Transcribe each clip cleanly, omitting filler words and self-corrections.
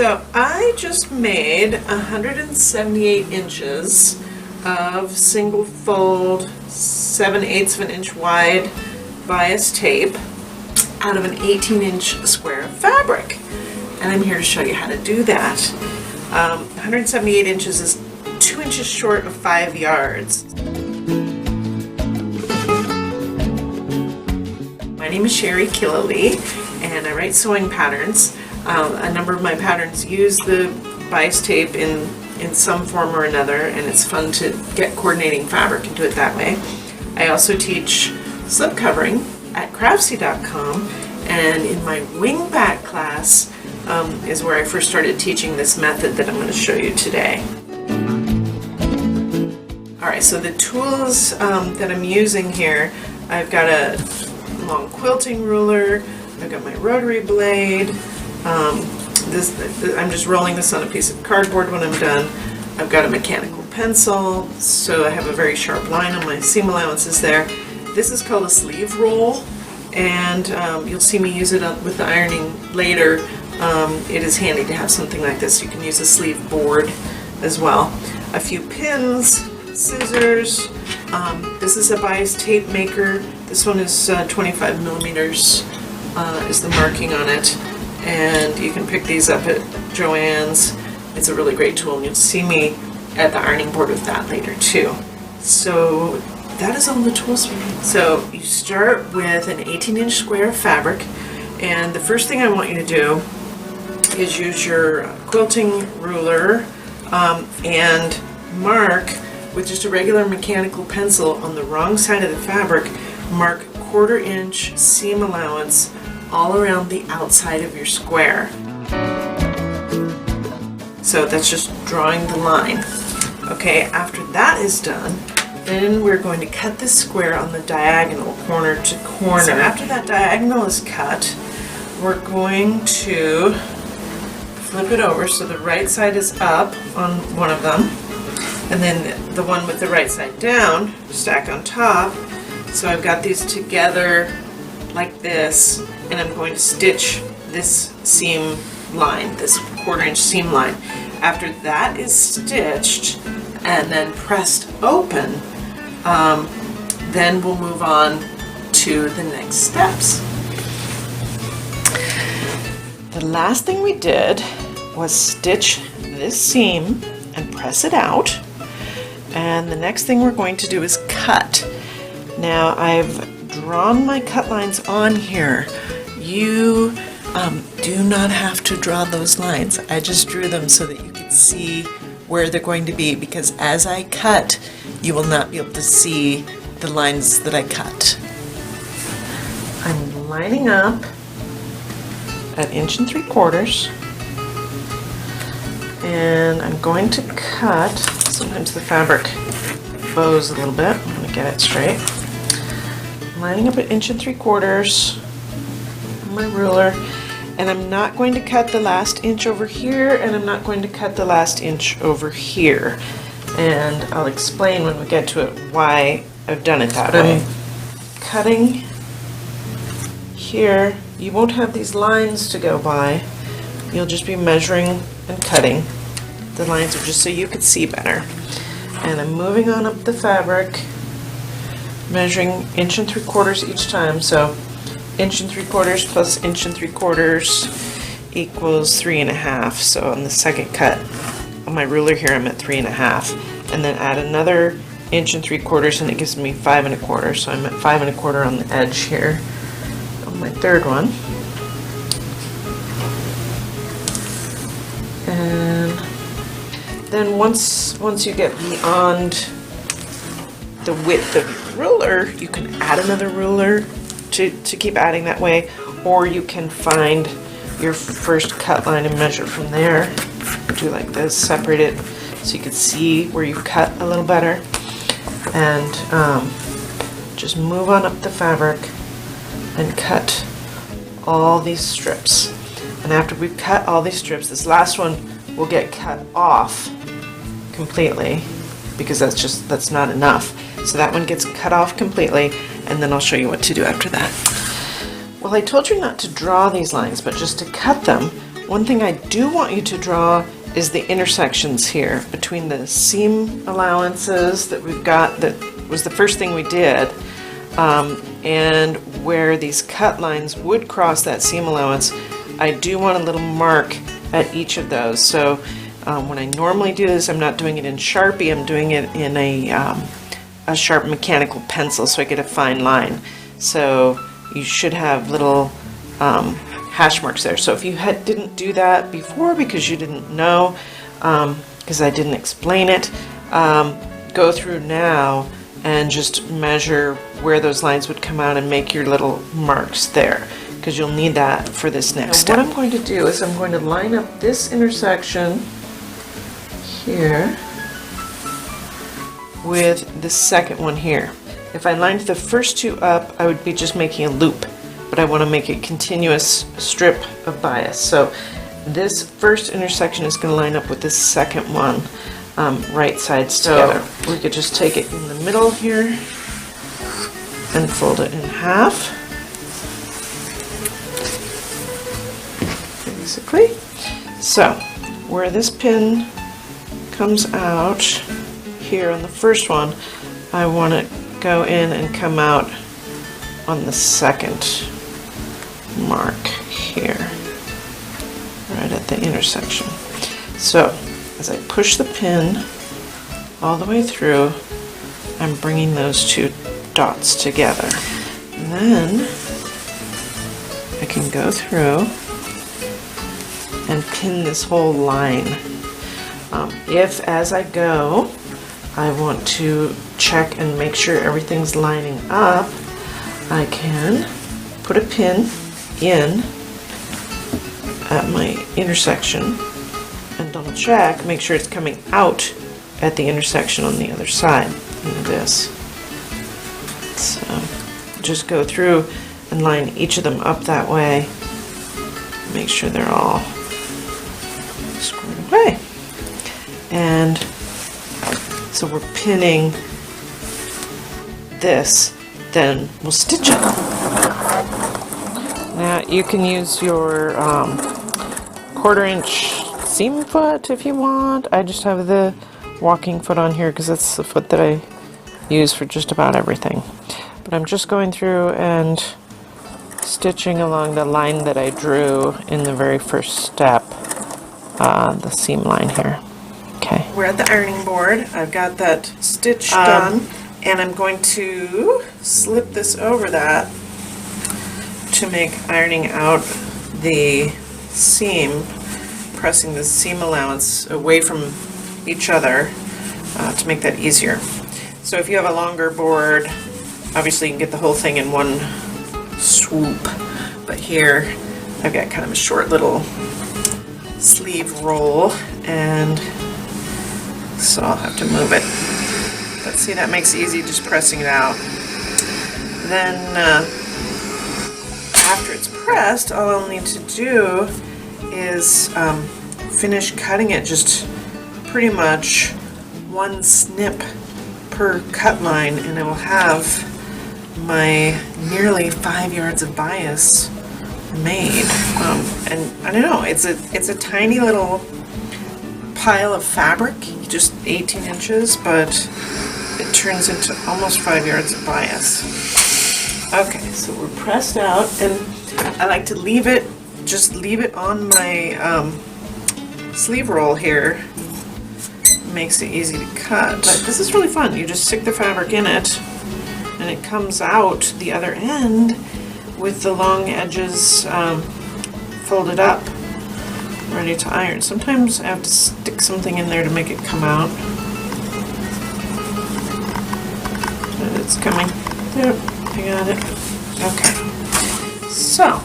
So I just made 178 inches of single fold 7/8 of an inch wide bias tape out of an 18-inch square of fabric. And I'm here to show you how to do that. 178 inches is 2 inches short of 5 yards. My name is Sherry Killaley, and I write sewing patterns. A number of my patterns use the bias tape in some form or another, and it's fun to get coordinating fabric and do it that way. I also teach slip covering at craftsy.com, and in my wingback class is where I first started teaching this method that I'm going to show you today. Alright, so the tools that I'm using here, I've got a long quilting ruler, I've got my rotary blade, I'm just rolling this on a piece of cardboard when I'm done. I've got a mechanical pencil, so I have a very sharp line on my seam allowances there. This is called a sleeve roll, and you'll see me use it with the ironing later. It is handy to have something like this. You can use a sleeve board as well. A few pins, scissors. This is a bias tape maker. This one is 25 millimeters is the marking on it. And you can pick these up at Joann's. It's a really great tool, and you'll see me at the ironing board with that later too. So that is all the tools we need. So you start with an 18-inch square of fabric, and the first thing I want you to do is use your quilting ruler and mark with just a regular mechanical pencil on the wrong side of the fabric. Mark 1/4 inch seam allowance all around the outside of your square. So that's just drawing the line. Okay, after that is done, then we're going to cut this square on the diagonal, corner to corner. So after that diagonal is cut, we're going to flip it over so the right side is up on one of them, and then the one with the right side down, stack on top. So I've got these together like this, and I'm going to stitch this seam line, this 1/4 inch seam line. After that is stitched and then pressed open, then we'll move on to the next steps. The last thing we did was stitch this seam and press it out, and the next thing we're going to do is cut. Now I've drawn my cut lines on here. You do not have to draw those lines. I just drew them so that you could see where they're going to be, because as I cut, you will not be able to see the lines that I cut. I'm lining up at 1 3/4, and I'm going to cut. Sometimes the fabric bows a little bit. I'm going to get it straight. Lining up at 1 3/4 on my ruler, and I'm not going to cut the last inch over here, and I'm not going to cut the last inch over here, and I'll explain when we get to it why I've done it that way. I'm cutting here. You won't have these lines to go by. You'll just be measuring and cutting. The lines are just so you could see better. And I'm moving on up the fabric, measuring 1 3/4 each time. So 1 3/4 plus 1 3/4 equals 3.5. So on the second cut on my ruler here, I'm at 3.5, and then add another 1 3/4, and it gives me 5.25. So I'm at 5.25 on the edge here on my third one. And then once you get beyond the width of your ruler, you can add another ruler to keep adding that way, or you can find your first cut line and measure from there. Do like this, separate it so you can see where you've cut a little better, and just move on up the fabric and cut all these strips. And after we've cut all these strips, this last one will get cut off completely, because that's not enough. So that one gets cut off completely, and then I'll show you what to do after that. Well, I told you not to draw these lines, but just to cut them. One thing I do want you to draw is the intersections here between the seam allowances that we've got, that was the first thing we did, and where these cut lines would cross that seam allowance. I do want a little mark at each of those. So when I normally do this, I'm not doing it in Sharpie, I'm doing it in a sharp mechanical pencil, so I get a fine line. So you should have little hash marks there. So if you didn't do that before because you didn't know, because I didn't explain it, go through now and just measure where those lines would come out and make your little marks there, because you'll need that for this next step. What I'm going to do is I'm going to line up this intersection here with the second one here. If I lined the first two up, I would be just making a loop, but I want to make a continuous strip of bias. So this first intersection is going to line up with this second one, right sides together. We could just take it in the middle here and fold it in half, basically. So where this pin comes out here on the first one, I want to go in and come out on the second mark here, right at the intersection. So as I push the pin all the way through, I'm bringing those two dots together. And then I can go through and pin this whole line. If as I go, I want to check and make sure everything's lining up, I can put a pin in at my intersection and double check, make sure it's coming out at the intersection on the other side of this. So just go through and line each of them up that way, make sure they're all squared away. And so we're pinning this, then we'll stitch it. Now you can use your 1/4 inch seam foot if you want. I just have the walking foot on here because that's the foot that I use for just about everything. But I'm just going through and stitching along the line that I drew in the very first step, the seam line here. Okay. We're at the ironing board. I've got that stitch done, and I'm going to slip this over that to make ironing out the seam, pressing the seam allowance away from each other to make that easier. So if you have a longer board, obviously you can get the whole thing in one swoop, but here I've got kind of a short little sleeve roll, and so I'll have to move it. But see, that makes it easy just pressing it out. Then after it's pressed, all I'll need to do is finish cutting it, just pretty much one snip per cut line, and I will have my nearly 5 yards of bias made. And I don't know, it's a tiny little pile of fabric, just 18 inches, but it turns into almost 5 yards of bias. Okay, so we're pressed out, and I like to just leave it on my sleeve roll here. Makes it easy to cut. But this is really fun. You just stick the fabric in it, and it comes out the other end with the long edges folded up, ready to iron. Sometimes I have to stick something in there to make it come out. But it's coming. There, I got it. Okay. So,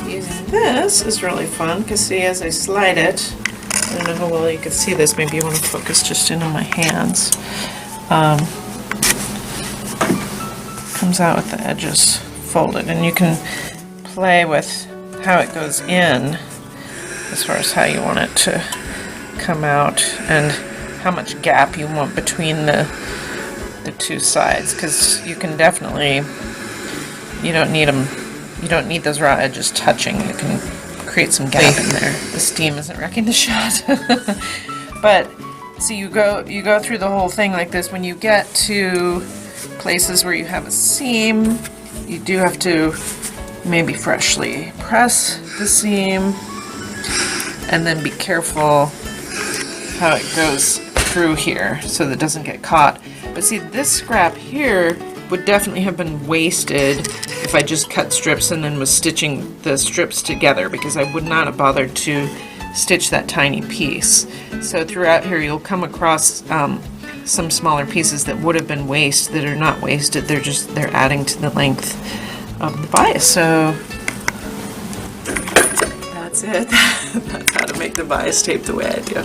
using this is really fun, because see, as I slide it, I don't know how well you can see this, maybe you want to focus just in on my hands. Comes out with the edges folded, and you can play with how it goes in as far as how you want it to come out and how much gap you want between the two sides, because you can definitely, you don't need those raw edges touching. You can create some gap in there. The steam isn't wrecking the shot. But so you go through the whole thing like this. When you get to places where you have a seam, you do have to maybe freshly press the seam, and then be careful how it goes through here so that it doesn't get caught. But see, this scrap here would definitely have been wasted if I just cut strips and then was stitching the strips together, because I would not have bothered to stitch that tiny piece. So throughout here you'll come across some smaller pieces that would have been waste that are not wasted. They're adding to the length of the bias. So that's it. That's how to make the bias tape the way I do.